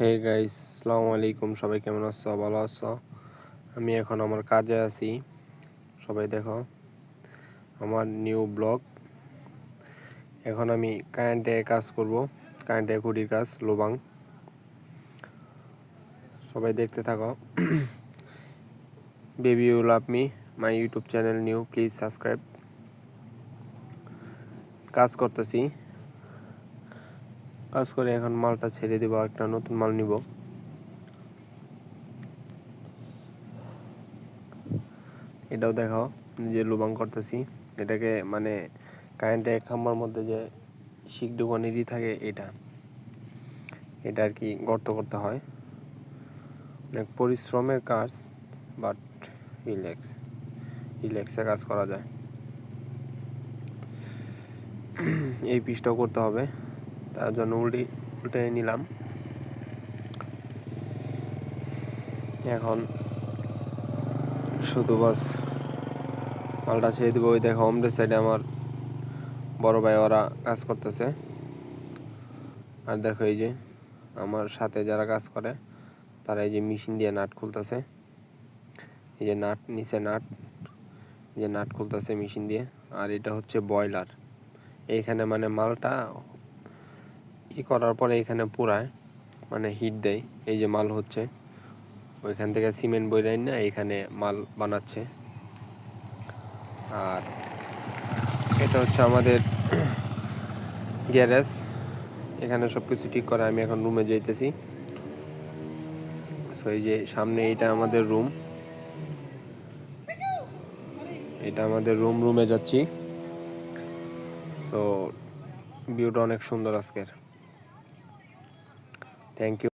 Hey guys, আসসালামু আলাইকুম। সবাই কেমন আছো? ভালো আছো? আমি এখন আমার কাজে আছি। সবাই দেখো আমার নিউ ব্লগ। এখন আমি কারেন্টে কাজ করব, কারেন্টে খুঁটির কাজ, লোবাং। সবাই দেখতে থাকো। Baby you love me, my YouTube channel new, please subscribe. কাজ করতেছি, কাজ করে এখন মালটা ছেড়ে দেবো, একটা নতুন মাল নিব। এটাও দেখাও যে লোবাং করতেছি। এটাকে মানে কারেন্টের খাম্বার মধ্যে যে শিক ডুবানিরই থাকে, এটা আর কি গর্ত করতে হয়। অনেক পরিশ্রমের কাজ, বাট রিল্যাক্সে কাজ করা যায়। এই পিসটাও করতে হবে, তার জন্য উল্টে নিলাম। এখন শুধু বাস মালটা ছেড়ে দেবো। ওই দেখো হোম সাইডে আমার বড় ভাই ওরা কাজ করতেছে। আর দেখো এই যে আমার সাথে যারা কাজ করে তারা এই যে মেশিন দিয়ে নাট খুলতেছে। এই যে নাট নিচে নাট খুলতেছে মেশিন দিয়ে। আর এটা হচ্ছে বয়লার। এইখানে মানে মালটা করার পরে এখানে পুরায় মানে হিট দেয়। এই যে মাল হচ্ছে, ওইখান থেকে সিমেন্ট বইরাই না এখানে মাল বানাচ্ছে। আর এটা হচ্ছে আমাদের গ্যারেজ, এখানে সব কিছু ঠিক করে আমি এখন রুমে যাইতেছি। সো এই যে সামনে এটা আমাদের রুম, রুমে যাচ্ছি। সো ভিউটা অনেক সুন্দর আজকের। Thank you.